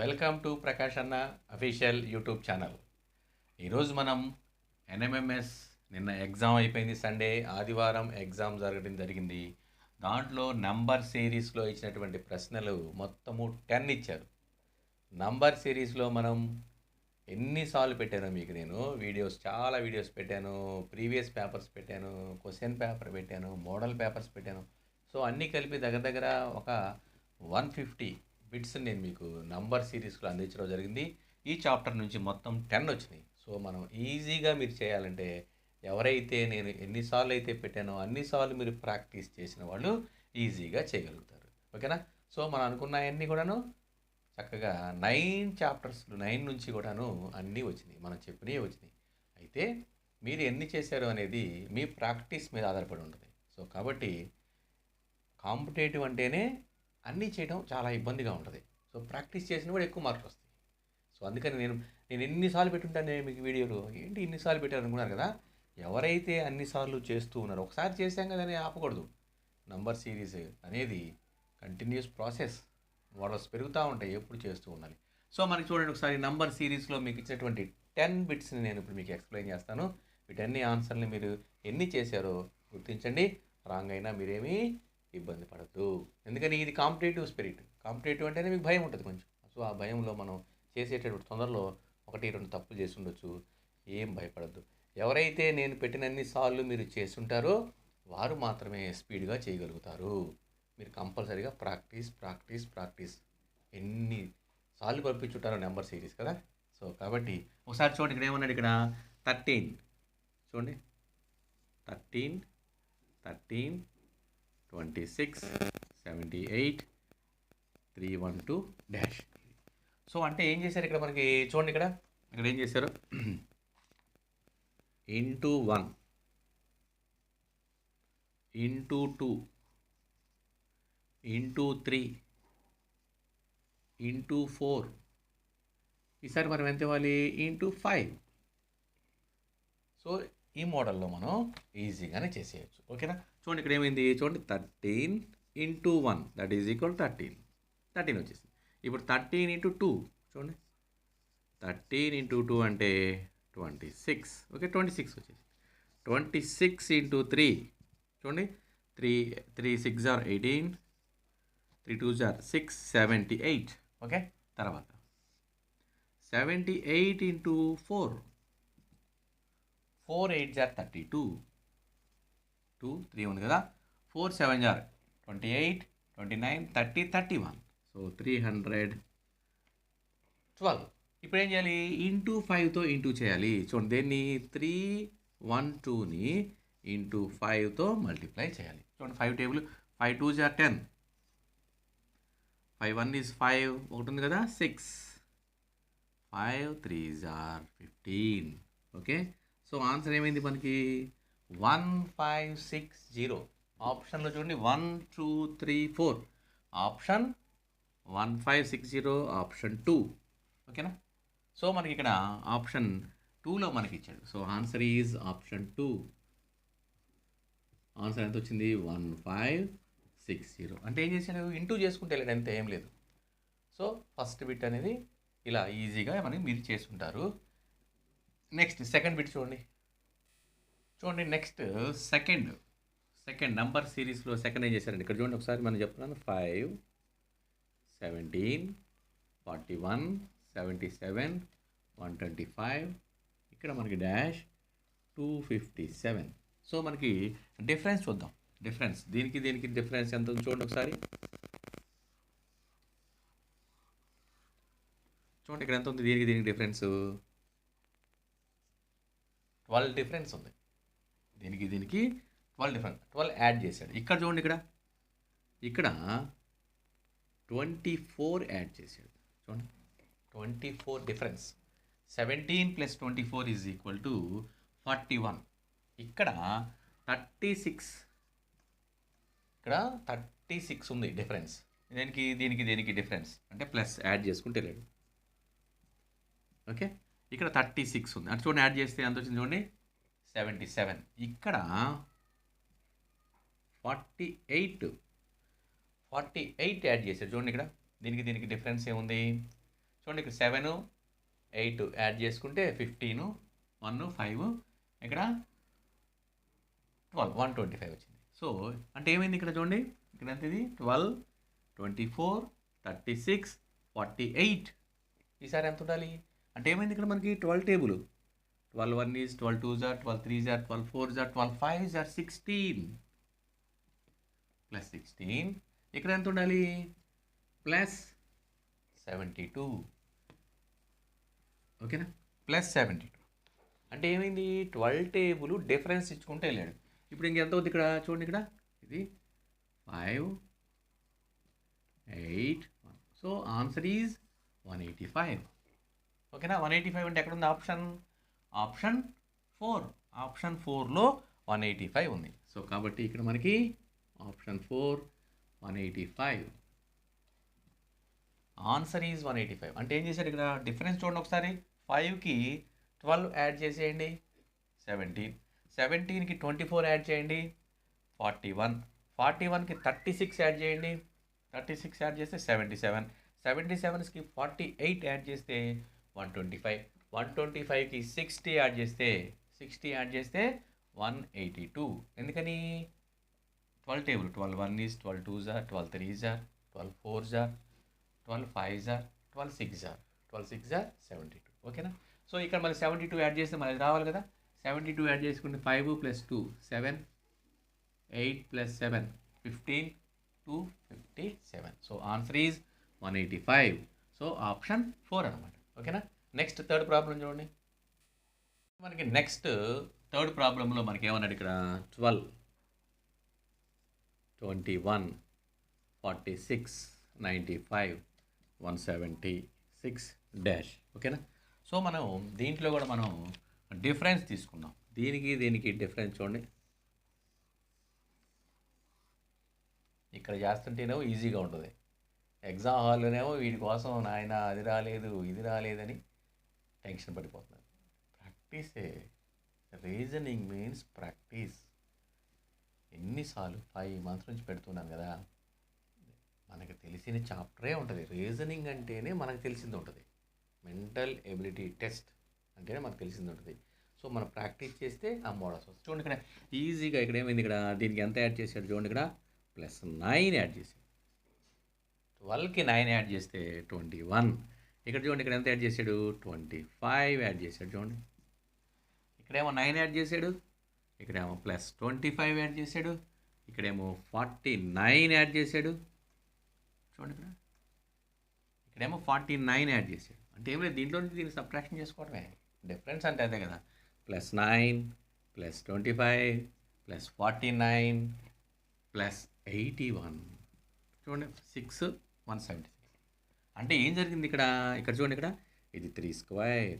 Welcome to Prakash అన్న official YouTube channel. ఈరోజు మనం ఎన్ఎంఎంఎస్ నిన్న ఎగ్జామ్ అయిపోయింది. సండే ఆదివారం ఎగ్జామ్ జరిగింది. దాంట్లో నంబర్ సిరీస్లో ఇచ్చినటువంటి ప్రశ్నలు మొత్తము 10 ఇచ్చారు. నంబర్ సిరీస్లో మనం ఎన్నిసార్లు పెట్టానో మీకు నేను చాలా వీడియోస్ పెట్టాను, ప్రీవియస్ పేపర్స్ పెట్టాను, క్వశ్చన్ పేపర్ పెట్టాను, మోడల్ పేపర్స్ పెట్టాను. సో అన్నీ కలిపి దగ్గర దగ్గర ఒక 150 బిట్స్ నేను మీకు నంబర్ సిరీస్లో అందించడం జరిగింది. ఈ చాప్టర్ నుంచి మొత్తం 10 వచ్చినాయి. సో మనం ఈజీగా మీరు చేయాలంటే ఎవరైతే నేను ఎన్నిసార్లు అయితే పెట్టానో అన్నిసార్లు మీరు ప్రాక్టీస్ చేసిన వాళ్ళు ఈజీగా చేయగలుగుతారు. ఓకేనా? సో మనం అనుకున్నవన్నీ కూడాను చక్కగా 9 చాప్టర్స్ 9 నుంచి కూడాను అన్నీ వచ్చినాయి, మనం చెప్పినవి వచ్చినాయి. అయితే మీరు ఎన్ని చేశారు అనేది మీ ప్రాక్టీస్ మీద ఆధారపడి ఉంటుంది. సో కాబట్టి కాంపిటేటివ్ అంటేనే అన్నీ చేయడం చాలా ఇబ్బందిగా ఉంటుంది. సో ప్రాక్టీస్ చేసిన కూడా ఎక్కువ మార్కులు వస్తాయి. సో అందుకని నేను ఎన్నిసార్లు పెట్టుంటాను నేను మీకు వీడియోలో, ఏంటి ఇన్నిసార్లు పెట్టారు అనుకున్నారు కదా. ఎవరైతే అన్నిసార్లు చేస్తూ ఉన్నారో, ఒకసారి చేశాం కదా అని ఆపకూడదు. నంబర్ సిరీస్ అనేది కంటిన్యూస్ ప్రాసెస్, మోడల్స్ పెరుగుతూ ఉంటాయి, ఎప్పుడు చేస్తూ ఉండాలి. సో మనకి చూడండి ఒకసారి నంబర్ సిరీస్లో మీకు ఇచ్చినటువంటి 10 బిట్స్ని నేను ఇప్పుడు మీకు ఎక్స్ప్లెయిన్ చేస్తాను. వీటన్ని ఆన్సర్ని మీరు ఎన్ని చేశారో గుర్తించండి. రాంగ్ అయినా మీరేమీ ఇబ్బంది పడద్దు. ఎందుకని ఇది కాంపిటేటివ్ స్పిరిట్. కాంపిటేటివ్ అంటేనే మీకు భయం ఉంటుంది కొంచెం. సో ఆ భయంలో మనం చేసేటటువంటి తొందరలో 1-2 తప్పులు చేసి ఉండొచ్చు. ఏం భయపడద్దు. ఎవరైతే నేను పెట్టినన్ని సార్లు మీరు చేస్తుంటారో వారు మాత్రమే స్పీడ్గా చేయగలుగుతారు. మీరు కంపల్సరీగా ప్రాక్టీస్ ఎన్ని సార్లు పంపించుంటారో నెంబర్ సిరీస్ కదా. సో కాబట్టి ఒకసారి చూడండి, ఇక్కడ ఏమన్నాడు, ఇక్కడ 13 చూడండి, 13 26 78 312 డాష్. సో అంటే ఏం చేశారు ఇక్కడ మనకి చూడండి, ఇక్కడ ఏం చేశారు, ఇంటూ 1 ఇంటూ 2 ఇంటూ 3 ఇంటూ 4, ఈసారి మనం ఎంత ఇవ్వాలి, ఇంటూ 5. సో ఈ మోడల్లో మనం ఈజీగానే చేసేయచ్చు. ఓకేనా? చూడండి ఇక్కడ ఏమైంది, చూడండి 13 ఇంటూ 1 దట్ ఈజ్ ఈక్వల్ 13 వచ్చేసింది. ఇప్పుడు 13 ఇంటూ 2 చూడండి, 13 ఇంటూ 2 అంటే 26. ఓకే, 26 వచ్చేసింది. 26 ఇంటూ 3 చూడండి, 3 6 ఆర్ 18, 3 2 ఆర్ 6, 78. ఓకే, తర్వాత 78 ఇంటూ 4 8 ఆర్ 32, 2 3 ఉంది కదా, 4 7 ఆర్ 28, 29 30 31. సో 312. ఇప్పుడు ఏం చేయాలి, ఇంటూ 5తో ఇంటూ చేయాలి. చూడండి, దేన్ని 312ని ఇంటూ 5తో మల్టిప్లై చేయాలి. చూడండి 5 టేబుల్, 5 2 ఆర్ 10, 5 1 ఈజ్ 5, ఒకటి ఉంది కదా 6, 5 3 ఆర్ 15. ఓకే, సో ఆన్సర్ ఏమైంది మనకి 1560. ఆప్షన్లో చూడండి 1 2 3 4, ఆప్షన్ 1560, ఆప్షన్ 2. ఓకేనా? సో మనకి ఇక్కడ ఆప్షన్ 2లో మనకి ఇచ్చాడు. So answer is option 2. Answer ఎంత వచ్చింది, 1560. అంటే ఏం చేశాడు, ఇంటూ చేసుకుంటే వెళ్ళాడు, అంతే, ఏం లేదు. సో ఫస్ట్ బిట్ అనేది ఇలా ఈజీగా మనకి మీరు చేసుకుంటారు. నెక్స్ట్ సెకండ్ బిట్ చూడండి, నెక్స్ట్ సెకండ్ నంబర్ సిరీస్లో సెకండ్ ఏం చేశారండి, ఇక్కడ చూడండి ఒకసారి మనం చెప్తున్నాను. 5 17 41 77 125, ఇక్కడ మనకి డాష్ 257. సో మనకి డిఫరెన్స్ చూద్దాం. దీనికి డిఫరెన్స్ ఎంత ఉంది చూడండి ఒకసారి. చూడండి ఇక్కడ ఎంత ఉంది, దీనికి డిఫరెన్స్ 12 డిఫరెన్స్ ఉంది. దీనికి 12 డిఫరెన్స్, 12 యాడ్ చేశాడు. ఇక్కడ చూడండి, ఇక్కడ 24 యాడ్ చేశాడు. చూడండి 24 డిఫరెన్స్. 17 + 24 is equal to 41. ఇక్కడ 36 ఉంది డిఫరెన్స్. దీనికి డిఫరెన్స్ అంటే ప్లస్ యాడ్ చేసుకుంటే లేదు. ఓకే, ఇక్కడ 36 ఉంది అంటే చూడండి, యాడ్ చేస్తే ఎంత వచ్చింది చూడండి, 77. ఇక్కడ 48 యాడ్ చేశారు. చూడండి ఇక్కడ దీనికి డిఫరెన్స్ ఏముంది, చూడండి ఇక్కడ 7 8 యాడ్ చేసుకుంటే 15 1 5 ఇక్కడ 12 125 వచ్చింది. సో అంటే ఏమైంది ఇక్కడ చూడండి, ఇక్కడ ఎంత ఇది 12 24 36 48. ఈసారి ఎంత ఉండాలి అంటే ఏమైంది ఇక్కడ మనకి 12 table 12 1 is 12 2 are 12 3 are 12 4 are 12 5 are 16 plus 16 ఇక్కడ ఎంత ఉండాలి ప్లస్ 72. ఓకేనా ప్లస్ 72 అంటే ఏమైంది 12 టేబుల్ డిఫరెన్స్ ఇచ్చుకుంటే వెళ్ళాడు. ఇప్పుడు ఇంకెంత అవుతుంది ఇక్కడ చూడండి, ఇక్కడ ఇది 5 8 1. So answer is 185. ఓకేనా 185 అంటే ఎక్కడ ఉంది ఆప్షన్ 4. ఆప్షన్ 4లో 185 ఉంది. సో కాబట్టి ఇక్కడ మనకి ఆప్షన్ 4 185. Answer is 185. అంటే ఏం చేశారు ఇక్కడ డిఫరెన్స్ చూడండి ఒకసారి, 5కి 12 యాడ్ చేసేయండి 17, 17కి 24 యాడ్ చేయండి 41, 41కి 36 యాడ్ చేయండి 36 యాడ్ చేస్తే 77, 77కి 48 యాడ్ చేస్తే 125, 125కి 60 యాడ్ చేస్తే 182. ఎందుకని 12 table 12 1 is 12 2 are 12 3 are 12 4 are 12 5 are 12 6 are 12 6 are 72. ఓకేనా సో ఇక్కడ మళ్ళీ 72 యాడ్ చేస్తే మళ్ళీ రావాలి కదా, 72 యాడ్ చేసుకుంటే 5 + 2 7 8 + 7 15 257. So answer is 185. So option 4 అనమాట. ఓకేనా నెక్స్ట్ థర్డ్ ప్రాబ్లం చూడండి. మనకి నెక్స్ట్ థర్డ్ ప్రాబ్లంలో మనకి ఏమన్నాడు ఇక్కడ 12 21 46 95 176 డాష్. ఓకేనా సో మనం దీంట్లో కూడా మనం డిఫరెన్స్ తీసుకుందాం. దీనికి డిఫరెన్స్ చూడండి, ఇక్కడ చేస్తుంటేనేమో ఈజీగా ఉంటుంది, ఎగ్జామ్ హాల్లోనేమో వీటి కోసం నాయన అది రాలేదు ఇది రాలేదని టెన్షన్ పడిపోతున్నారు. ప్రాక్టీసే, రీజనింగ్ మీన్స్ ప్రాక్టీస్. ఎన్నిసార్లు 5 మంత్స్ నుంచి పెడుతున్నాను కదా, మనకు తెలిసిన చాప్టరే ఉంటుంది. రీజనింగ్ అంటేనే మనకు తెలిసింది ఉంటుంది, మెంటల్ ఎబిలిటీ టెస్ట్ అంటేనే మనకు తెలిసింది ఉంటుంది. సో మనం ప్రాక్టీస్ చేస్తే ఆ మోడల్స్ వస్తాయి. చూడండి ఇక్కడ ఈజీగా ఇక్కడ ఏమైంది, ఇక్కడ దీనికి ఎంత యాడ్ చేశాడు చూడండి, ఇక్కడ +9 యాడ్ చేశాడు. 12కి 9 యాడ్ చేస్తే 21. ఇక్కడ చూడండి ఇక్కడ ఎంత యాడ్ చేశాడు 25 యాడ్ చేశాడు. చూడండి ఇక్కడేమో 9 యాడ్ చేశాడు, ఇక్కడేమో +25 యాడ్ చేశాడు, ఇక్కడేమో 49 యాడ్ చేశాడు. చూడండి ఇక్కడేమో 49 యాడ్ చేశాడు. అంటే ఏం లేదు, దీంట్లో నుంచి దీన్ని సబ్ట్రాక్షన్ చేసుకోవడమే. డిఫరెన్స్ అంటే అదే కదా, +9 +25 +49 +81. చూడండి 6 176. అంటే ఏం జరిగింది ఇక్కడ, ఇక్కడ చూడండి ఇక్కడ ఇది 3 స్క్వేర్,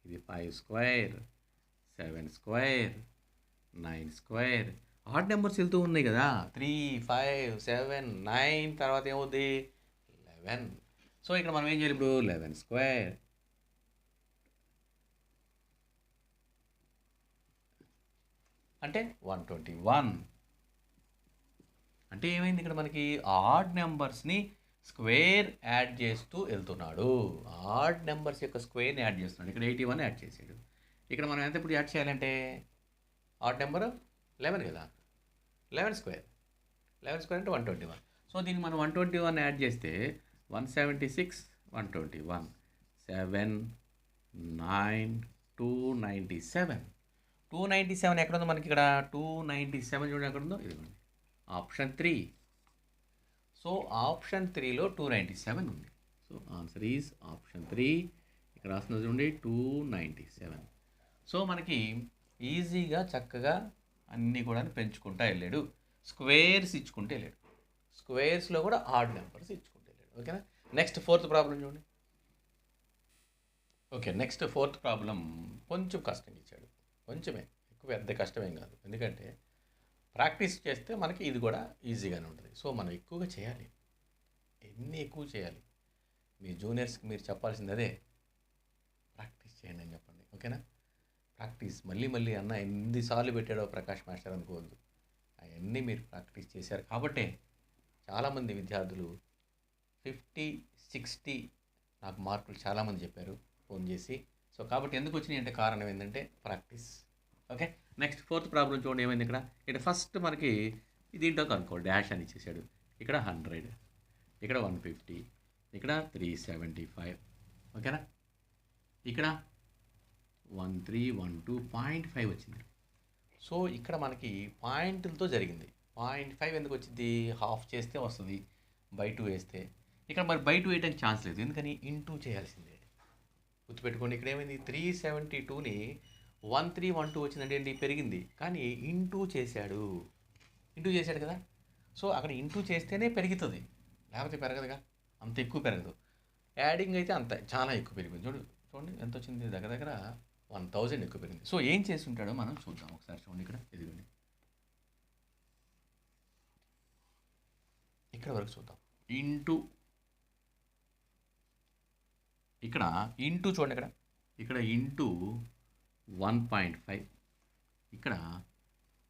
ఇది 5 square, 7 square, 9 square. Odd numbers వెళ్తూ ఉన్నాయి కదా, 3 5 7 9 తర్వాత ఏమవుద్ది 11. సో ఇక్కడ మనం ఏం చేయాలి ఇప్పుడు 11 స్క్వేర్ అంటే 121. అంటే ఏమైంది ఇక్కడ మనకి ఆడ్ నెంబర్స్ని స్క్వేర్ యాడ్ చేస్తూ వెళ్తున్నాడు. ఆడ్ నెంబర్స్ యొక్క స్క్వేర్ని యాడ్ చేస్తున్నాడు. ఇక్కడ 81 యాడ్ చేసాడు. ఇక్కడ మనం ఎంత ఇప్పుడు యాడ్ చేయాలంటే ఆడ్ నెంబర్ 11 కదా, 11 స్క్వేర్ అంటే 121. సో దీన్ని మనం 121 యాడ్ చేస్తే 176 121 7 9 297. 297 ఎక్కడ ఉందో మనకి, ఇక్కడ 297 చూడండి ఎక్కడ ఉందో, ఇదిగోండి ఆప్షన్ 3. సో ఆప్షన్ 3లో 297 ఉంది. So answer is option 3. ఇక్కడ రాసిన చూడండి 297. సో మనకి ఈజీగా చక్కగా అన్నీ కూడా పెంచుకుంటా వెళ్ళాడు, స్క్వేర్స్ ఇచ్చుకుంటూ వెళ్ళాడు. స్క్వేర్స్లో కూడా ఆడ్ నెంబర్స్ ఇచ్చుకుంటూ వెళ్ళాడు. ఓకేనా నెక్స్ట్ ఫోర్త్ ప్రాబ్లం చూడండి. ఓకే నెక్స్ట్ ఫోర్త్ ప్రాబ్లం కొంచెం కష్టంగా ఇచ్చాడు, కొంచెమే, ఎక్కువ పెద్ద కష్టమేం కాదు. ఎందుకంటే ప్రాక్టీస్ చేస్తే మనకి ఇది కూడా ఈజీగానే ఉంటుంది. సో మనం ఎక్కువగా చేయాలి, ఎన్ని ఎక్కువ చేయాలి. మీ జూనియర్స్కి మీరు చెప్పాల్సింది అదే, ప్రాక్టీస్ చేయండి అని చెప్పండి. ఓకేనా ప్రాక్టీస్ మళ్ళీ మళ్ళీ అన్న ఎన్నిసార్లు పెట్టాడో ప్రకాష్ మాస్టర్ అనుకోవద్దు. అవన్నీ మీరు ప్రాక్టీస్ చేశారు కాబట్టే చాలామంది విద్యార్థులు 50 60 నాకు మార్కులు చాలామంది చెప్పారు ఫోన్ చేసి. సో కాబట్టి ఎందుకు వచ్చినాయి అంటే కారణం ఏంటంటే practice. Okay, next fourth problem చూడండి ఏమైంది ఇక్కడ. ఇక్కడ ఫస్ట్ మనకి దీంట్లో కనుక్కో డాష్ అని ఇచ్చేసాడు. ఇక్కడ 100, ఇక్కడ 150, ఇక్కడ 375. ఓకేనా, ఇక్కడ 1312.5 వచ్చింది. సో ఇక్కడ మనకి పాయింట్లతో జరిగింది. 0.5 ఎందుకు వచ్చింది, హాఫ్ చేస్తే వస్తుంది, బై 2 వేస్తే. ఇక్కడ మరి బై 2 వేయడానికి ఛాన్స్ లేదు, ఎందుకని ఇంటూ చేయాల్సిందే. గుర్తుపెట్టుకోండి, ఇక్కడ ఏమైంది 372ని 1312 వచ్చిందంటే ఏంటి, పెరిగింది, కానీ ఇంటూ చేశాడు. ఇంటూ చేశాడు కదా, సో అక్కడ ఇంటూ చేస్తేనే పెరుగుతుంది, లేకపోతే పెరగదుగా, అంత ఎక్కువ పెరగదు. యాడింగ్ అయితే అంత చాలా ఎక్కువ పెరిగింది. చూడండి ఎంత వచ్చింది, దగ్గర దగ్గర 1000 ఎక్కువ పెరిగింది. సో ఏం చేసి ఉంటాడో మనం చూద్దాం ఒకసారి. చూడండి ఇక్కడ, ఇదిగోండి ఇక్కడ వరకు చూద్దాం. ఇంటూ, ఇక్కడ ఇంటూ చూడండి, ఇక్కడ ఇంటూ 1.5, ఇక్కడ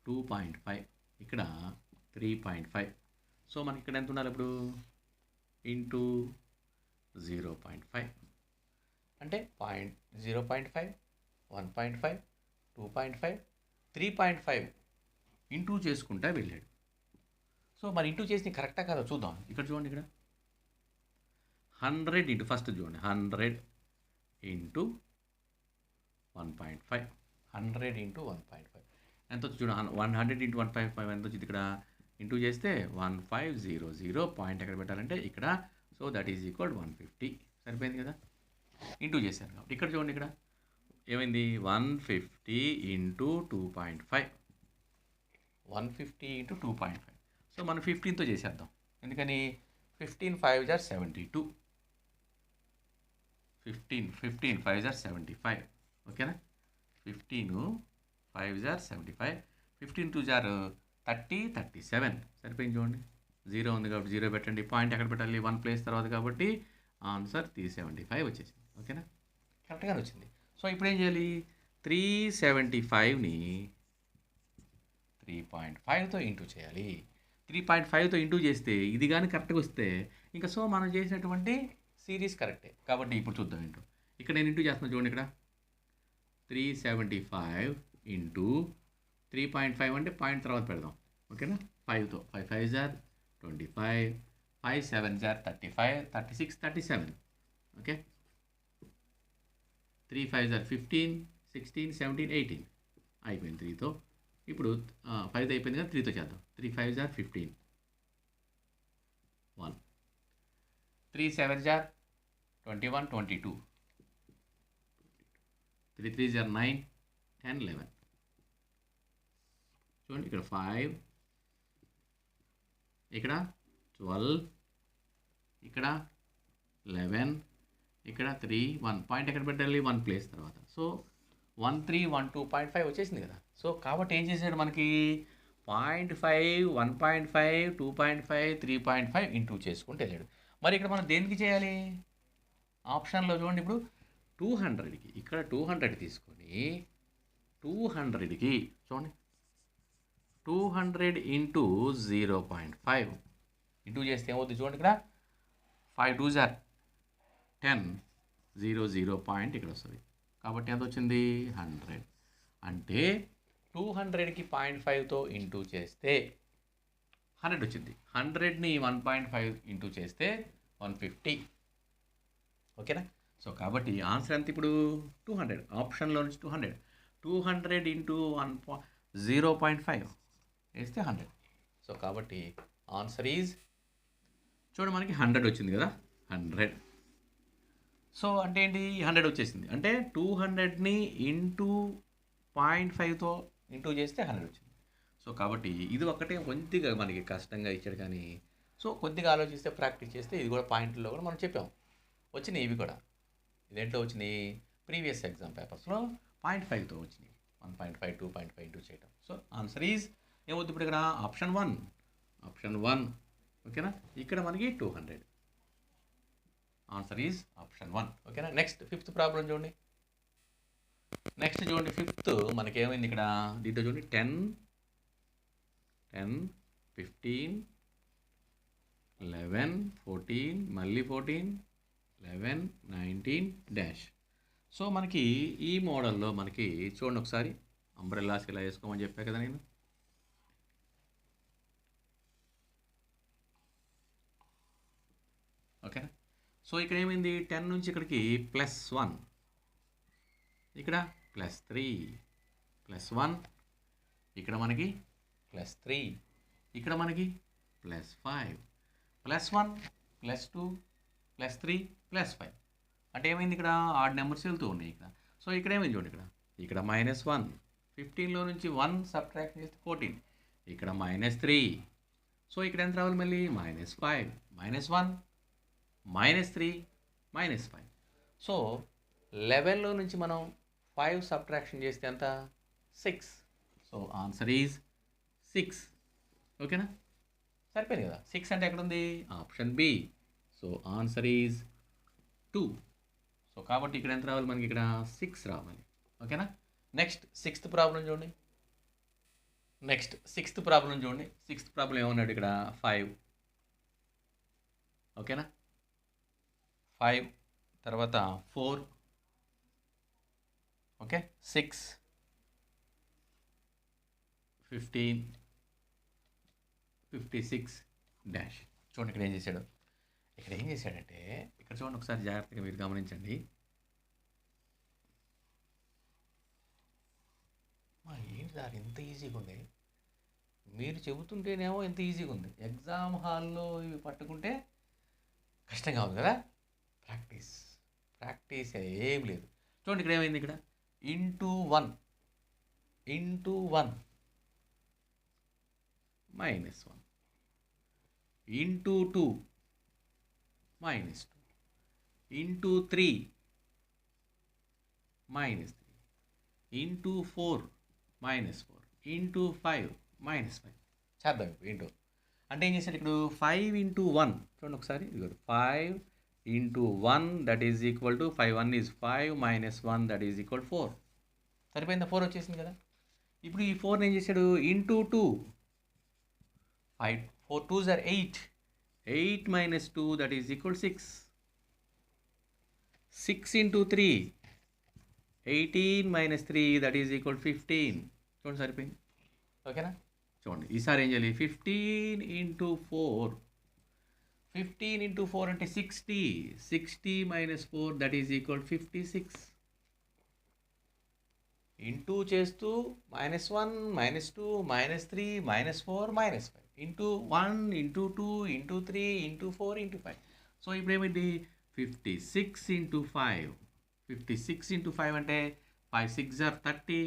2.5, ఇక్కడ 3.5. సో మనకి ఇక్కడ ఎంత ఉండాలి ఇప్పుడు, ఇంటూ 0.5 అంటే 0.5, 1.5, 2.5, 3.5 ఇంటూ చేసుకుంటా వెళ్ళాడు. సో మరి ఇంటూ చేసి కరెక్టా కాదా చూద్దాం. ఇక్కడ చూడండి, ఇక్కడ 100 ఇంటూ, ఫస్ట్ చూడండి 100 ఇంటూ 1.5, 100 ఇంటూ 1.5 ఎంత వచ్చి చూడండి. 100 ఇంటూ 1.5 ఎంత వచ్చింది, ఇక్కడ ఇంటూ చేస్తే 1500. పాయింట్ ఎక్కడ పెట్టాలంటే ఇక్కడ. So that is equal 150. సరిపోయింది కదా, ఇంటూ చేశారు కాబట్టి. ఇక్కడ చూడండి, ఇక్కడ ఏమైంది 150 ఇంటూ 2.5, 150 ఇంటూ 2.5. సో మనం 15తో చేసేద్దాం, ఎందుకని 15 5 jar 72, 15 5 jar 75. ఓకేనా, 15 5 jar 75, 15 2 jar 30, 37. సరిపోయింది చూడండి. 0 ఉంది కాబట్టి 0 పెట్టండి. పాయింట్ ఎక్కడ పెట్టాలి, 1 ప్లేస్ తర్వాత కాబట్టి ఆన్సర్ 375 వచ్చేసింది. ఓకేనా, కరెక్ట్గానే వచ్చింది. సో ఇప్పుడు ఏం చేయాలి, 375ని 3.5తో ఇంటూ చేయాలి. 3.5తో ఇంటూ చేస్తే ఇది కానీ కరెక్ట్గా వస్తే ఇంకా సో మనం చేసినటువంటి సిరీస్ కరెక్టే. కాబట్టి ఇప్పుడు చూద్దాం ఏంటో. ఇక్కడ నేను ఇంటూ చేస్తున్నాను చూడండి, ఇక్కడ 375 ఇంటూ 3.5 అంటే పాయింట్ తర్వాత పెడదాం. ఓకేనా, 5తో 5 5 jar 25, 5 7 jar 35, 36, 37. ఓకే, 3 5 jar 15, 16, 17, 18 అయిపోయింది 3తో. ఇప్పుడు 5 అయిపోయింది కదా, 3తో చేద్దాం. 3 5 jar 15, 1, 3 7 jar 21, 22, 3 3 jar 9, 10, 11. చూడండి, ఇక్కడ 5, ఇక్కడ 12, ఇక్కడ 11, ఇక్కడ 3, 1 పాయింట్ ఎక్కడ పెట్టాలి, 1 ప్లేస్ తర్వాత. సో 1312.5 వచ్చేసింది కదా. సో కాబట్టి ఏం చేశాడు మనకి 0.5, 1.5, 2.5, 3.5 ఇంటూ చేసుకుంటూ వెళ్ళాడు. మరి ఇక్కడ మనం దేనికి చేయాలి, ఆప్షన్లో చూడండి, ఇప్పుడు 200కి ఇక్కడ 200 తీసుకొని 200కి చూడండి 200 ఇంటూ 0.5 ఇంటూ చేస్తే ఏమవుతుంది చూడండి, ఇక్కడ 5 2 jar 10, 0 పాయింట్ ఇక్కడ వస్తుంది. కాబట్టి ఎంత వచ్చింది 100. అంటే 200కి 0.5తో ఇంటూ చేస్తే 100 వచ్చింది. 100ని 1.5 ఇంటూ చేస్తే 150. ఓకేనా, సో కాబట్టి ఆన్సర్ ఎంత ఇప్పుడు 200. ఆప్షన్లో నుంచి 200 ఇంటూ 0.5 వేస్తే 100. సో కాబట్టి ఆన్సర్ ఈజ్ చూడండి మనకి 100 వచ్చింది కదా, 100. సో అంటే ఏంటి 100 వచ్చేసింది, అంటే 200ని ఇంటూ 0.5తో ఇంటూ చేస్తే 100 వచ్చింది. సో కాబట్టి ఇది ఒక్కటే కొద్దిగా మనకి కష్టంగా ఇచ్చాడు, కానీ సో కొద్దిగా ఆలోచిస్తే ప్రాక్టీస్ చేస్తే ఇది కూడా పాయింట్లో కూడా మనం చెప్పాం వచ్చినాయి. ఇవి కూడా ఇదేంట్లో వచ్చినాయి, ప్రీవియస్ ఎగ్జామ్ పేపర్స్లో 0.5తో వచ్చినాయి, 1.5 2.5 ఇంటూ చేయటం. సో ఆన్సర్ ఈజ్ ఏమవుతుంది ఇప్పుడు ఇక్కడ ఆప్షన్ 1. ఓకేనా, ఇక్కడ మనకి 200. Answer is option 1. ఓకేనా, నెక్స్ట్ 5th ప్రాబ్లం చూడండి. నెక్స్ట్ చూడండి 5th మనకి ఏమైంది ఇక్కడ, దీంట్లో చూడండి 10, 15, 11, 14, మళ్ళీ 14, 11, 19 డాష్. సో మనకి ఈ మోడల్లో మనకి చూడండి ఒకసారి అంబ్రెల్లాస్ ఇలా వేసుకోమని చెప్పా కదా నేను. ఓకేనా. సో ఇక్కడ ఏమైంది 10 నుంచి ఇక్కడికి +1, ఇక్కడ +3, +1, ఇక్కడ మనకి +3, ఇక్కడ మనకి +5, +1, +2, +3, +5. అంటే ఏమైంది ఇక్కడ ఆడ్ నెంబర్స్ వెళ్తూ ఉన్నాయి ఇక్కడ. సో ఇక్కడ ఏమైంది చూడండి, ఇక్కడ -1, 15లో నుంచి 1 సబ్ట్రాక్ట్ చేస్తే 14, ఇక్కడ -3. సో ఇక్కడ ఎంత రావాలి మళ్ళీ -5, -1, -3, -5. సో 11లో నుంచి మనం 5 సబ్ట్రాక్షన్ చేస్తే ఎంత 6. So answer is 6. ఓకేనా, సరిపోయింది కదా. 6 అంటే ఎక్కడ ఉంది, option B. So answer is 2. So కాబట్టి ఇక్కడ ఎంత రావాలి మనకి, ఇక్కడ 6 రావాలి. ఓకేనా. నెక్స్ట్ సిక్స్త్ ప్రాబ్లం చూడండి. సిక్స్త్ ప్రాబ్లం ఏమన్నాడు ఇక్కడ 5. ఓకేనా, 5 తర్వాత 4, ఓకే, 6, 15, 56 డాష్. చూడండి ఇక్కడ ఏం చేశాడంటే ఇక్కడ చూడండి ఒకసారి జాగ్రత్తగా మీరు గమనించండి. ఏంటి సార్ ఇంత ఈజీగా ఉంది, మీరు చెబుతుంటేనేమో ఇంత ఈజీగా ఉంది, ఎగ్జామ్ హాల్లో ఇవి పట్టుకుంటే కష్టంగా ఉంది కదా. ప్రాక్టీస్ ఏం లేదు. చూడండి ఇక్కడ ఏమైంది, ఇక్కడ into 1 -1, into 2 -2, into 3 -3, into 4 -4, into 5 -5. చేద్దాం ఇప్పుడు ఏంటో. అంటే ఏం చేశాడు ఇక్కడ 5 × 1 చూడండి ఒకసారి. 5 × 1 that is equal to 5, 1 is 5 -1 that is equal 4. సరిపోయిందా, 4 వచ్చేసింది కదా. ఇప్పుడు ఈ 4 ఏం చేశాడు, into 2, 5, 4 2s are 8, 8 - 2 that is equal 6, 6 × 3, 18 - 3 that is equal 15. చూడండి సరిపోయింది. ఓకేనా. చూడండి ఈసారి ఏం చేయాలి, 15 × 4, 15 × 4 అంటే 60, 60 - 4 దట్ ఈజ్ ఈక్వల్ 56. ఇంటూ చేస్తూ -1, -2, -3, -4, -5, into 1, into 2, into 3, into 4, into 5. So ఇప్పుడు ఏమిటి 56 × 5, 56 × 5 అంటే 5 6s are 30,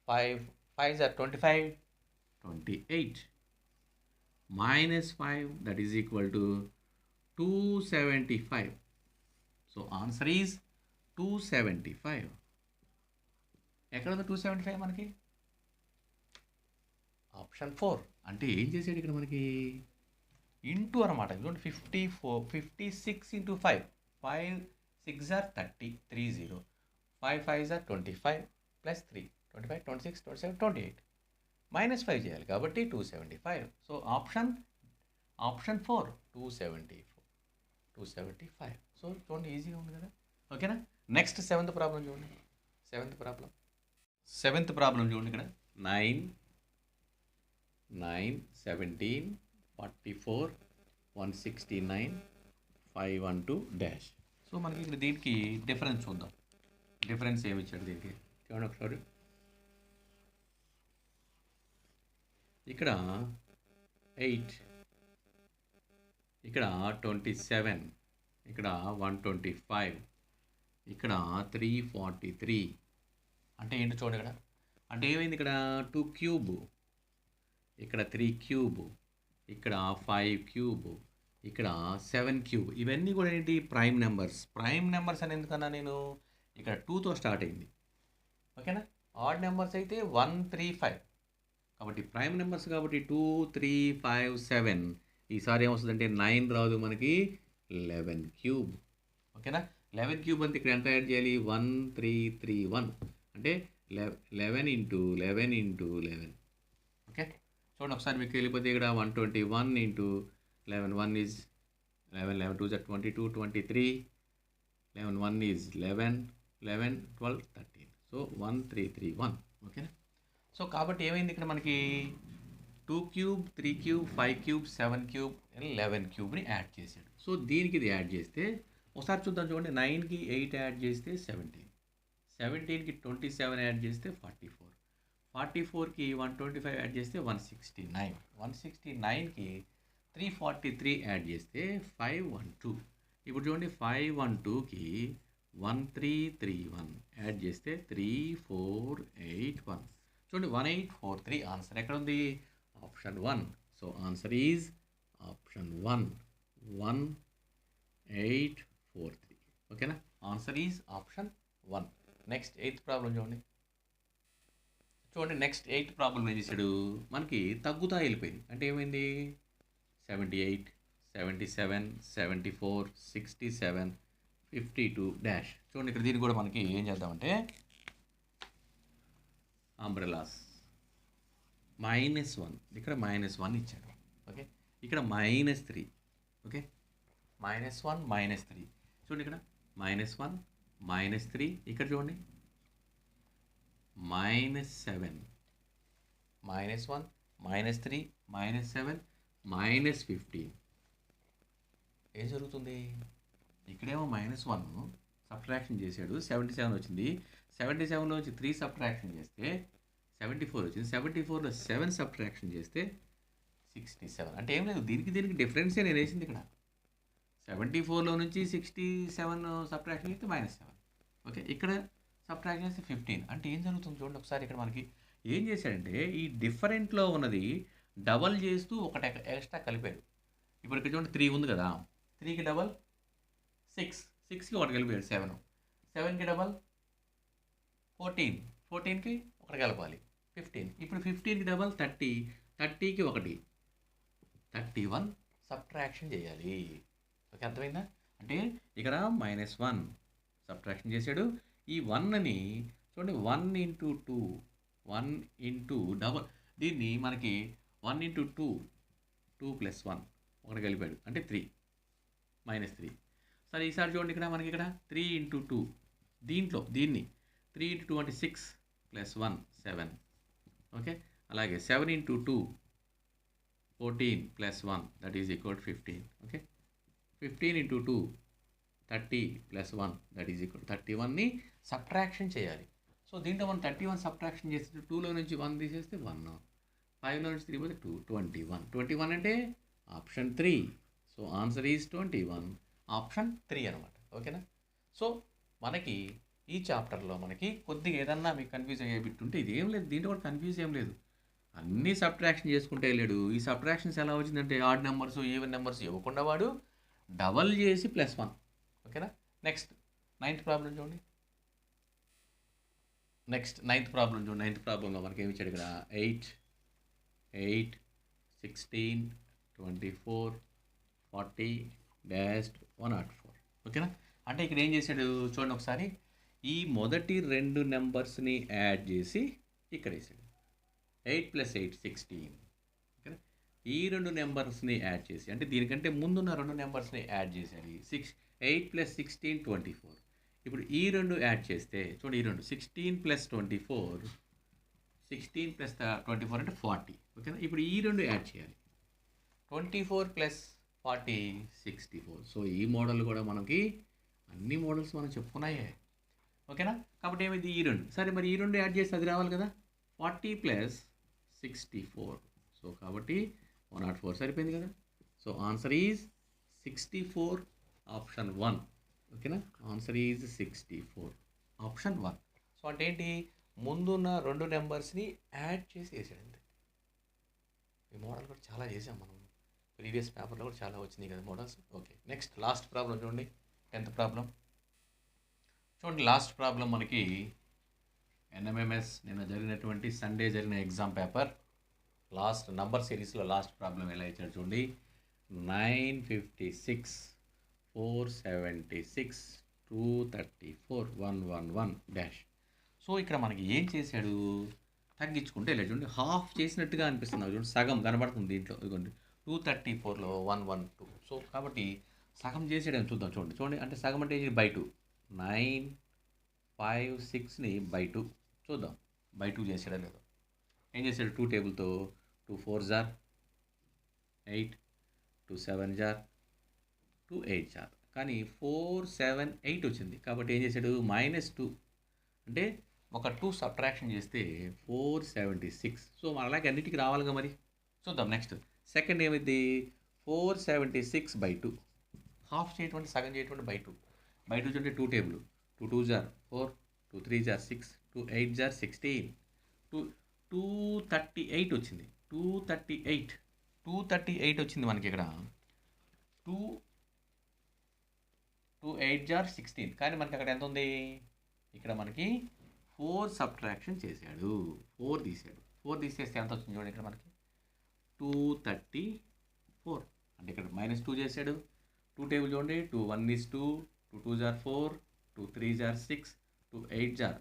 5 5s are 25, 28, -5 that is equal to 275. So answer is 275. ఎక్కడ ఉంది 275 మనకి, ఆప్షన్ 4. అంటే ఏం చేసాడు ఇక్కడ మనకి ఇంటూ అనమాట. చూడండి 56 × 5, 5 6s are 30, 30, 5 5s are 25 + 3, 25, 26, 27, 28, -5 చేయాలి కాబట్టి 275. So option 4 275. సో చూడండి ఈజీగా ఉంది కదా. ఓకేనా. నెక్స్ట్ సెవెంత్ ప్రాబ్లం చూడండి. సెవెంత్ ప్రాబ్లం చూడండి ఇక్కడ 9, 17, 44, 169, 512 డాష్. సో మనకి ఇక్కడ దీనికి డిఫరెన్స్ చూద్దాం. డిఫరెన్స్ ఏమి ఇచ్చాడు దీనికి చూడండి ఒకసారి. ఇక్కడ 8, ఇక్కడ 27, ఇక్కడ 125, ఇక్కడ 343. అంటే ఏంటి చూడండి ఇక్కడ. అంటే ఏమైంది ఇక్కడ 2 క్యూబ్, ఇక్కడ 3 క్యూబ్, ఇక్కడ 5 క్యూబ్, ఇక్కడ 7 క్యూబ్. ఇవన్నీ కూడా ఏంటి ప్రైమ్ నెంబర్స్. ప్రైమ్ నెంబర్స్ అని ఎందుకన్నా నేను ఇక్కడ 2తో స్టార్ట్ అయింది. ఓకేనా. ఆడ్ నెంబర్స్ అయితే 1 3 5. కాబట్టి ప్రైమ్ నెంబర్స్ కాబట్టి 2 3 5 7. ఈసారి ఏమొస్తుందంటే 9 రాదు మనకి 11 క్యూబ్. ఓకేనా. 11 క్యూబ్ అంటే ఇక్కడ ఎంత యాడ్ చేయాలి 1 3 3 1 అంటే 11 × 11 × 11. ఓకే. చూడండి ఒకసారి మీకు వెళ్ళిపోతే ఇక్కడ 121 × 11, 1 ఈజ్ 11, 11 2 are 22, 23, 11 1 is 11, 11 12 13. సో 1 3 3 1. ఓకేనా? సో కాబట్టి ఏమైంది ఇక్కడ మనకి 2 క్యూబ్ 3 క్యూబ్ 5 క్యూబ్ 7 క్యూబ్ 11 క్యూబ్ని యాడ్ చేశాడు. సో దీనికి ఇది యాడ్ చేస్తే ఒకసారి చూద్దాం చూడండి. 9కి 8 యాడ్ చేస్తే 17, 17కి 27 యాడ్ చేస్తే 44, 44కి 125 యాడ్ చేస్తే 169, 169కి 343 యాడ్ చేస్తే 512. ఇప్పుడు చూడండి 512కి 1331 యాడ్ చేస్తే 3481. చూడండి 1843 ఆన్సర్ ఎక్కడ ఉంది? Option 1. So answer is option 1, 1843. ఓకేనా? Answer is option 1. Next 8th problem చూడండి. నెక్స్ట్ 8th ప్రాబ్లం ఏం చేశాడు? మనకి తగ్గుతా వెళ్ళిపోయింది. అంటే ఏమైంది? 78, 77, 74, 67, 52 డాష్. చూడండి ఇక్కడ దీన్ని కూడా మనకి ఏం చేద్దామంటే అంబ్రెలాస్ -1, ఇక్కడ -1 ఇచ్చాడు. ఓకే, ఇక్కడ -3. ఓకే, -1 -3. చూడండి ఇక్కడ -1 -3. ఇక్కడ చూడండి -7, -1 -3 -7 -15. ఏం జరుగుతుంది? ఇక్కడేమో -1 సబ్ట్రాక్షన్ చేశాడు, 77 వచ్చింది. 77లోంచి 3 సబ్ట్రాక్షన్ చేస్తే 74 వచ్చింది. 74లో 7 సబ్ట్రాక్షన్ చేస్తే 67. అంటే ఏం లేదు, దీనికి డిఫరెన్సే నేను వేసింది ఇక్కడ. 74లో నుంచి 67 సబ్ట్రాక్షన్ చేస్తే -7. ఓకే, ఇక్కడ సబ్ట్రాక్షన్ చేస్తే 15. అంటే ఏం జరుగుతుంది చూడండి ఒకసారి. ఇక్కడ మనకి ఏం చేశాడంటే ఈ డిఫరెంట్లో ఉన్నది డబల్ చేస్తూ ఒకటి ఎక్స్ట్రా కలిపాడు. ఇప్పుడు ఇక్కడ చూడండి 3 ఉంది కదా, 3కి డబల్ 6, 6కి ఒకటి కలిపాడు 7, 7కి డబల్ 14, 14కి ఒకటి కలపాలి 15. ఇప్పుడు 15కి డబల్ 30, 30కి ఒకటి 31 సబ్ట్రాక్షన్ చేయాలి. ఓకే, అర్థమైందా? అంటే ఇక్కడ -1 సబ్ట్రాక్షన్ చేశాడు. ఈ 1ని చూడండి 1 × 2, 1 × డబల్, దీన్ని మనకి 1 × 2, 2 + 1 ఒకటి కలిపాడు అంటే 3, -3. సరే ఈసారి చూడండి ఇక్కడ మనకి ఇక్కడ 3 × 2, దీన్ని 3 × 2 అంటే 6 + 1 7. ఓకే, అలాగే 7 × 2 14 + 1 that is equal 15. Okay, 15 × 2 30 + 1 that is equal 31ని సబ్ట్రాక్షన్ చేయాలి. సో దీంట్లో మనం 31 సబ్ట్రాక్షన్ చేస్తే 2లో నుంచి 1 తీసేస్తే 1, 5లో నుంచి 3 పోతే 2, 21. 21 అంటే option 3. So answer is 21, option 3 అనమాట. ఓకేనా? సో మనకి ఈ చాప్టర్లో మనకి కొద్దిగా ఏదన్నా మీకు కన్ఫ్యూజ్ అయ్యే బిట్ ఉంటే ఇది ఏం లేదు, దీంట్లో కూడా కన్ఫ్యూజ్ ఏం లేదు, అన్నీ సబ్ట్రాక్షన్ చేసుకుంటే వెళ్ళాడు. ఈ సబ్ట్రాక్షన్స్ ఎలా వచ్చిందంటే ఆడ్ నెంబర్స్ ఈవెన్ నెంబర్స్ ఇవ్వకుండా వాడు డబల్ చేసి +1. ఓకేనా? నెక్స్ట్ 9th ప్రాబ్లం చూడండి. నైన్త్ ప్రాబ్లంలో మనకి ఏమి ఇచ్చాడు ఇక్కడ? 8, 8, 16, 24, 40, -104. ఓకేనా? అంటే ఇక్కడ ఏం చేశాడు చూడండి ఒకసారి. ఈ మొదటి 2 నెంబర్స్ని యాడ్ చేసి ఇక్కడ వేసాడు. 8 + 8 16. ఓకేనా? ఈ 2 నెంబర్స్ని యాడ్ చేసి, అంటే దీనికంటే ముందున్న 2 నెంబర్స్ని యాడ్ చేశాడు. 8 + 16 24. ఇప్పుడు ఈ 2 యాడ్ చేస్తే చూడండి, ఈ 2 16 + 24, 16 + 24 అంటే 40. ఓకేనా? ఇప్పుడు ఈ 2 యాడ్ చేయాలి. 24 + 40 64. సో ఈ మోడల్ కూడా మనకి అన్ని మోడల్స్ మనం చెప్పుకున్నాయే. ఓకేనా? కాబట్టి ఏమైంది? ఈ 2 సరే, మరి ఈ 2 యాడ్ చేస్తే అది రావాలి కదా, 40 + 64. సో కాబట్టి 104 సరిపోయింది కదా. So answer is 64, option 1. ఓకేనా? Answer is 64, option 1. సో అంటే ఏంటి? ముందున్న 2 నెంబర్స్ని యాడ్ చేసి వేసాడు అంతే. ఈ మోడల్ కూడా చాలా చేసాం మనం, ప్రీవియస్ పేపర్లో కూడా చాలా వచ్చినాయి కదా models. Okay, next last problem చూడండి. 10th ప్రాబ్లం చూడండి. లాస్ట్ ప్రాబ్లం మనకి ఎన్ఎంఎంఎస్ నిన్న జరిగినటువంటి సండే జరిగిన ఎగ్జామ్ పేపర్ లాస్ట్ నంబర్ సిరీస్లో లాస్ట్ ప్రాబ్లం ఎలా ఇచ్చాడు చూడండి. 956, 476, 234, 111 డాష్. సో ఇక్కడ మనకి ఏం చేశాడు? తగ్గించుకుంటే ఇలా చూడండి, హాఫ్ చేసినట్టుగా అనిపిస్తుంది నాకు. చూడండి, సగం కనబడుతుంది దీంట్లో. ఇదిగోండి 234లో 112. సో కాబట్టి సగం చేసేయడం చూద్దాం. చూడండి చూడండి, అంటే సగం అంటే బై టూ. 9 5 6ని బై టూ చూద్దాం. బై టూ చేసాడా లేదో. ఏం చేశాడు? 2 టేబుల్తో 2 4 జార్ 8, 2 7 జార్ 2 8 జార్, కానీ 4 7 8 వచ్చింది. కాబట్టి ఏం చేశాడు? -2 అంటే ఒక 2 సబ్ట్రాక్షన్ చేస్తే 476. సో అలాగే అన్నిటికీ రావాలిగా మరి. చూద్దాం నెక్స్ట్. సెకండ్ ఏమైంది? 476 బై టూ. హాఫ్ చేయటువంటి, సగం చేయటువంటి బై టూ. బై టూ అంటే 2 టేబుల్. 2 2 జార్ 4, 2 3 జార్ 6, 2 8 జార్ 16, 238 వచ్చింది. 238 వచ్చింది మనకి ఇక్కడ. 2 8 జార్ 16, కానీ మనకి అక్కడ ఎంత ఉంది? ఇక్కడ మనకి 4 సబ్ట్రాక్షన్ చేశాడు. 4 తీసాడు. 4 తీసేస్తే ఎంత వచ్చింది చూడండి ఇక్కడ మనకి 234. అంటే ఇక్కడ -2 చేశాడు. 2 టేబుల్ చూడండి. 2 1 is 2, 2 2 are 4, 2 3 are 6, 2 8 are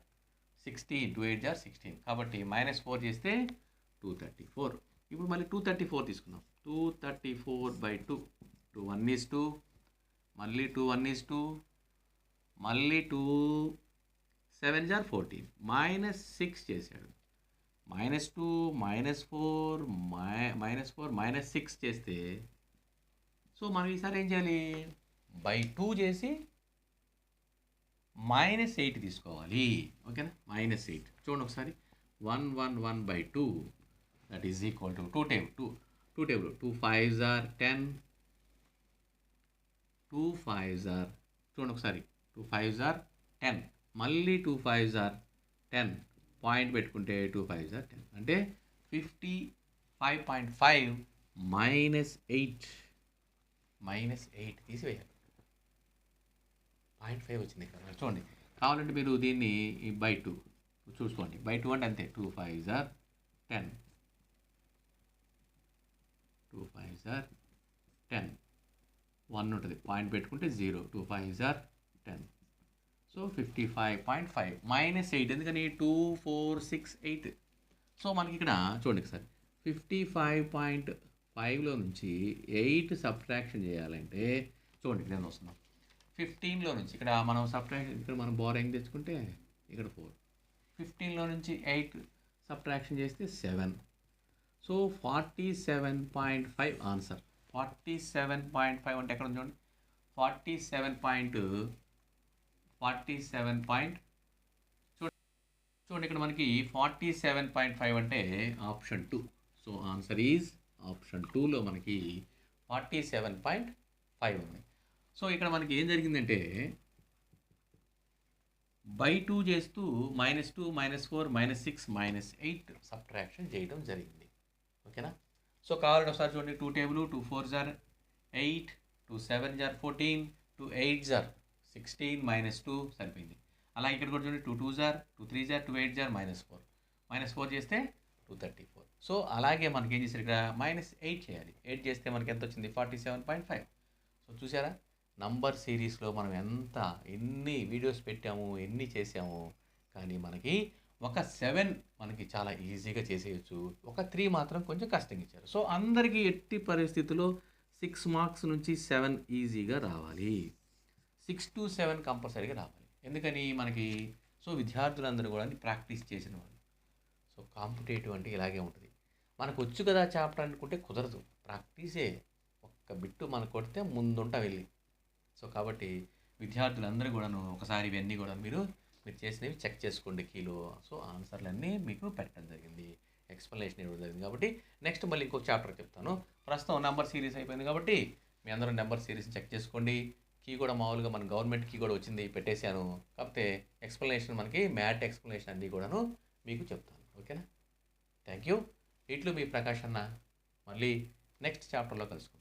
16, 2 8 are 16. కాబట్టి -4 చేస్తే 234. ఇప్పుడు మళ్ళీ 234 తీసుకుందాం. 234 బై 2. 2 1 is 2, మళ్ళీ 2 1 is 2, మళ్ళీ 2 7 జార్ 14, -6 చేశాడు. -2 -4 -6 చేస్తే, సో మనం ఈసారి ఏం చేయాలి? బై 2 చేసి -8 తీసుకోవాలి. ఓకేనా? -8 చూడండి ఒకసారి. 111 by 2 that is equal to 2 table 2 5s are 10, 2 5s are, చూడండి ఒకసారి, 2 5s ఆర్ 10, మళ్ళీ 2 5s ఆర్ 10, పాయింట్ పెట్టుకుంటే 2 5s ఆర్ 10, అంటే 55.5 -8 తీసివేయాలి. 0.5 వచ్చింది ఇక్కడ చూడండి. కావాలంటే మీరు దీన్ని బై 2 చూసుకోండి. బై 2 అంటే అంతే. 2 5s ఆర్ 10, 2 5s ఆర్ 10, 1 ఉంటుంది, పాయింట్ పెట్టుకుంటే 0, 2 5s ఆర్ 10. సో 55.5 -8, ఎందుకని 2 4 6 8. సో మనకి ఇక్కడ చూడండి ఒకసారి. 55.5లో నుంచి 8 సబ్ట్రాక్షన్ చేయాలంటే చూడండి ఇక్కడ ఎంత వస్తున్నాం. 15లో నుంచి ఇక్కడ మనం సబ్ట్రాక్షన్, ఇక్కడ మనం బోరింగ్ తెచ్చుకుంటే ఇక్కడ 4. 15లో నుంచి 8 సబ్ట్రాక్షన్ చేస్తే 7. So 47.5 answer. 47.5 అంటే ఎక్కడ ఉంది చూడండి. 47. చూడండి ఇక్కడ మనకి 47.5 అంటే option 2. So answer is option 2లో మనకి 47.5 ఉంది. సో ఇక్కడ మనకి ఏం జరిగిందంటే బై 2 చేస్తూ -2 -4 -6 -8 సబ్ట్రాక్షన్ చేయడం జరిగింది. ఓకేనా? సో కావాలంటే ఒకసారి చూడండి. 2 table 2 4s are 8, 2 7s are 14, 2 8s are 16, -2 సరిపోయింది. అలాగే ఇక్కడ కూడా చూడండి. 2 2s are 2 3s are 2 8s are -4 చేస్తే 234. సో అలాగే మనకి ఏం చేశారు ఇక్కడ -8 చేయాలి. 8 చేస్తే మనకి ఎంత వచ్చింది? 47.5. సో చూసారా, నంబర్ సిరీస్లో మనం ఎన్ని వీడియోస్ పెట్టాము, ఎన్ని చేసాము, కానీ మనకి ఒక 7 మనకి చాలా ఈజీగా చేసేయచ్చు. ఒక 3 మాత్రం కొంచెం కష్టంగా ఇచ్చారు. సో అందరికీ ఎట్టి పరిస్థితుల్లో 6 మార్క్స్ నుంచి 7 ఈజీగా రావాలి. 6 to 7 కంపల్సరీగా రావాలి. ఎందుకని మనకి, సో విద్యార్థులందరూ కూడా ప్రాక్టీస్ చేసిన వాళ్ళు. సో కాంపిటేటివ్ అంటే ఇలాగే ఉంటుంది. మనకు వచ్చు కదా చాప్టర్ అనుకుంటే కుదరదు. ప్రాక్టీసే. ఒక్క బిట్టు మనకు కొడితే ముందుంటా వెళ్ళి. సో కాబట్టి విద్యార్థులందరూ కూడాను ఒకసారి ఇవన్నీ కూడా మీరు చేసినవి చెక్ చేసుకోండి కీలో. సో ఆన్సర్లన్నీ మీకు పెట్టడం జరిగింది, ఎక్స్ప్లెనేషన్ ఇవ్వడం జరిగింది. కాబట్టి నెక్స్ట్ మళ్ళీ ఇంకొక చాప్టర్ చెప్తాను. ప్రస్తుతం నెంబర్ సిరీస్ అయిపోయింది కాబట్టి మీ అందరూ నెంబర్ సిరీస్ చెక్ చేసుకోండి. కీ కూడా మామూలుగా మన గవర్నమెంట్ కీ కూడా వచ్చింది, పెట్టేశాను. కాకపోతే ఎక్స్ప్లెనేషన్ మనకి మ్యాట్ ఎక్స్ప్లెనేషన్ అన్నీ కూడాను మీకు చెప్తాను. ఓకేనా? Thank you. ఇట్లు మీ ప్రకాష్ అన్న. మళ్ళీ నెక్స్ట్ చాప్టర్లో కలుసుకుందాం.